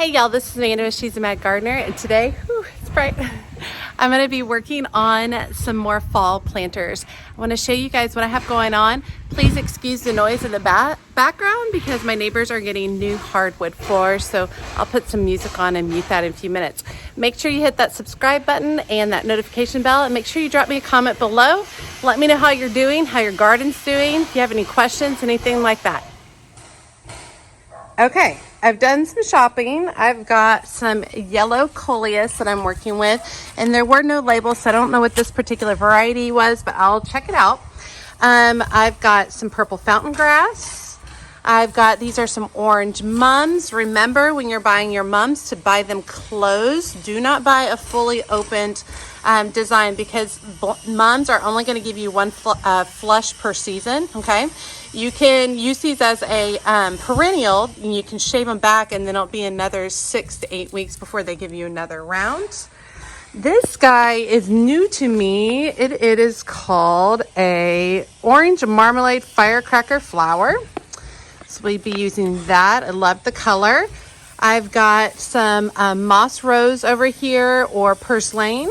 Hey y'all, this is Amanda with She's a Mad Gardener, and today, it's bright, I'm going to be working on some more fall planters. I want to show you guys what I have going on. Please excuse the noise in the background because my neighbors are getting new hardwood floors, so I'll put some music on and mute that in a few minutes. Make sure you hit that subscribe button and that notification bell, and make sure you drop me a comment below. Let me know how you're doing, how your garden's doing, if you have any questions, anything like that. Okay, I've done some shopping. I've got some yellow coleus that I'm working with, and there were no labels, so I don't know what this particular variety was, but I'll check it out. I've got some purple fountain grass. These are some orange mums. Remember, when you're buying your mums, to buy them closed. Do not buy a fully opened design, because mums are only going to give you one flush per season. Okay, you can use these as a perennial, and you can shave them back, and then it'll be another 6 to 8 weeks before they give you another round. This guy is new to me. It is called a orange marmalade firecracker flower. So we'll be using that. I love the color. I've got some moss rose over here, or purslane.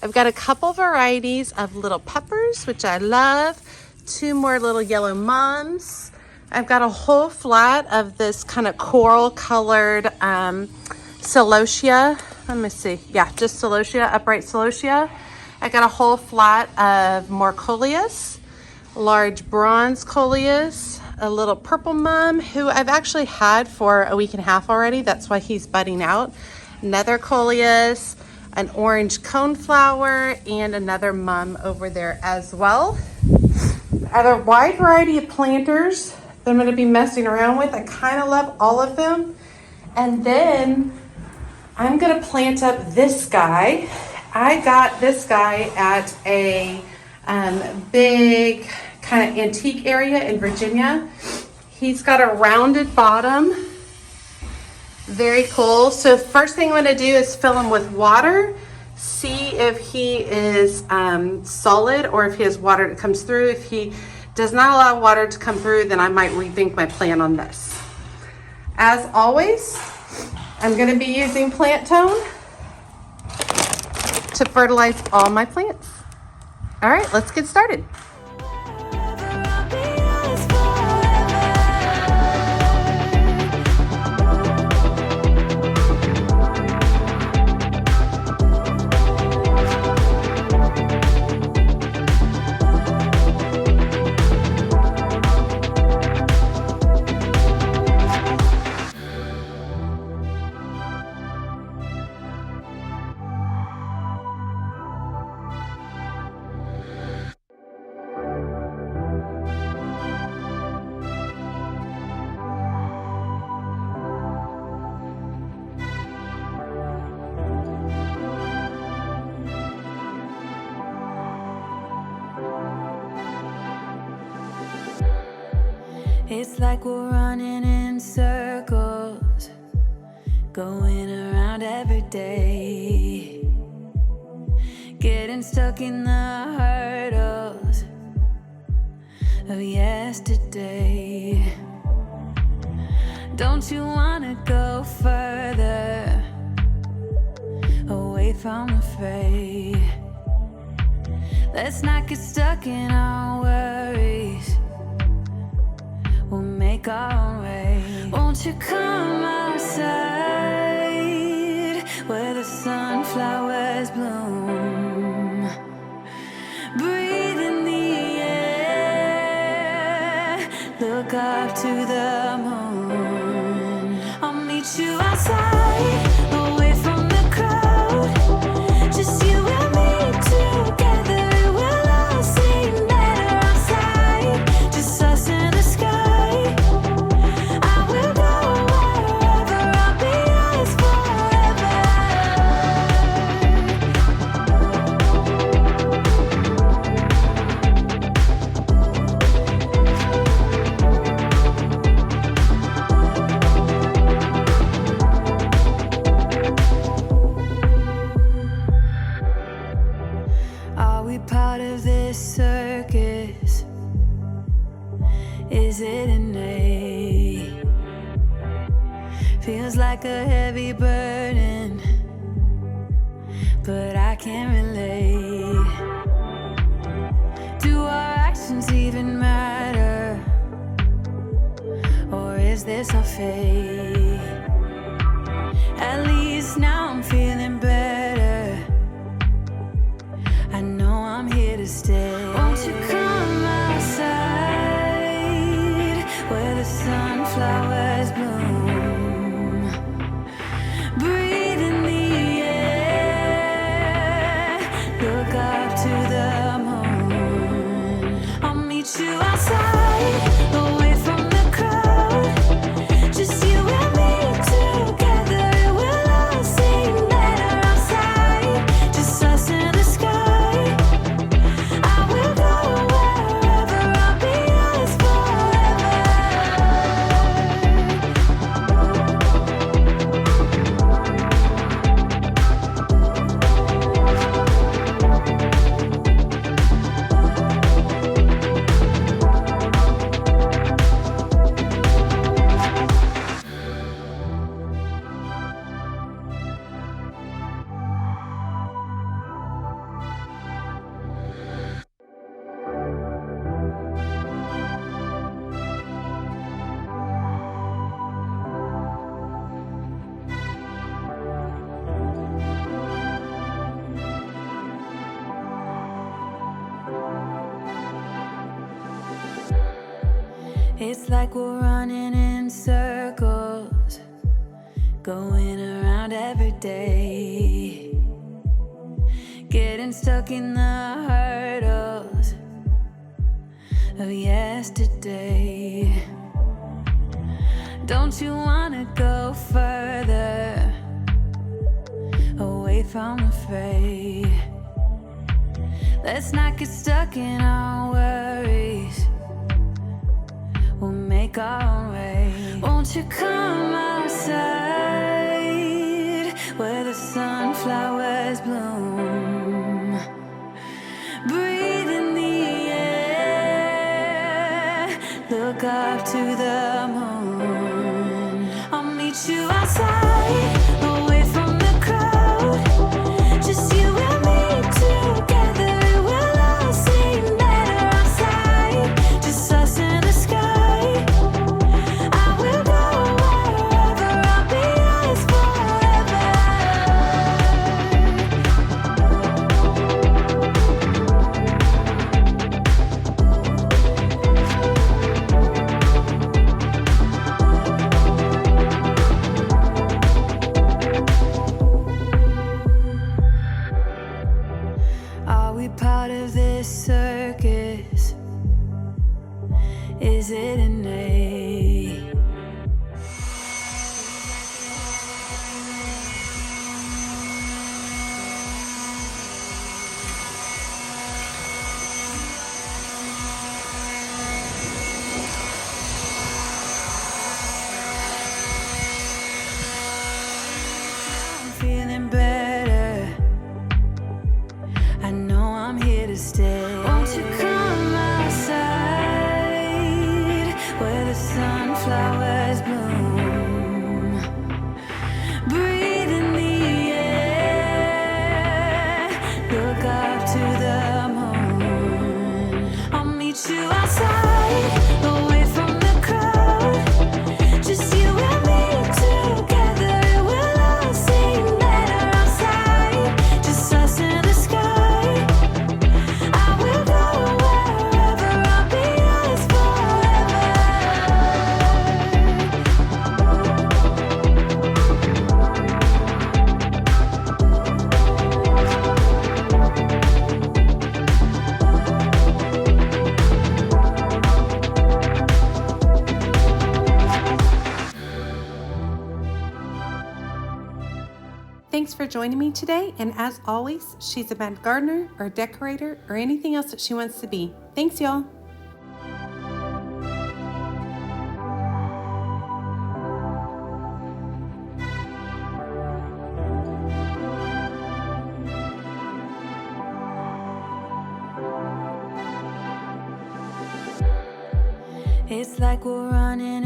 I've got a couple varieties of little peppers, which I love. 2 more little yellow mums. I've got a whole flat of this kind of coral colored celosia. Let me see. Yeah, just celosia, upright celosia. I got a whole flat of more coleus, large bronze coleus, a little purple mum who I've actually had for a week and a half already. That's why he's budding out. Another coleus, an orange coneflower, and another mum over there as well. I have a wide variety of planters that I'm going to be messing around with. I kind of love all of them. And then I'm going to plant up this guy. I got this guy at a big kind of antique area in Virginia. He's got a rounded bottom. Very cool. So first thing I'm going to do is fill him with water. See if he is solid, or if he has water that comes through. If he does not allow water to come through, then I might rethink my plan on this. As always, I'm going to be using plant tone to fertilize all my plants. All right, let's get started. It's like we're running in circles, going around every day, getting stuck in the hurdles of yesterday. Don't you wanna go further, away from the fray? Let's not get stuck in our worries. We'll make our own way. Won't you come outside where the sunflowers bloom? Breathe in the air, look up to the moon. I'll meet you outside, away from the crowd. Just you and me together, it will all seem better outside. Just us in the sky. Part of this circus? Is it innate? Feels like like a heavy burden, but I can't relate. Do our actions even matter? Or is this our fate? At least now I'm feeling better. I know I'm here to stay. Won't you come outside where the sunflowers bloom? Breathe in the air, look up to the moon. I'll meet you outside, away from the crowd. Just you and me together, it will all seem better outside. Just us in the sky. I will go wherever, I'll be yours forever. It's like we're running in circles, going around every day, getting stuck in the hurdles of yesterday. Don't you wanna go further, away from the fray? Let's not get stuck in our worries, we'll make our own way. Won't you come outside where the sunflowers bloom? Breathe in the air, look up to the moon. I'll meet you outside, away from the crowd. Just you and me together, it will all seem better outside. Just us in the sky. Are we part of this circus? Is it innate? I'm feeling better. I know I'm here to stay. Won't you come outside where the sunflowers bloom? Breathe in the air, look up to the moon. I'll meet you outside, away from the crowd. Just you and me together, it will all seem better outside. Just us in the sky. Thanks for joining me today, and as always, she's a bad gardener or decorator or anything else that she wants to be. Thanks, y'all. It's like we're running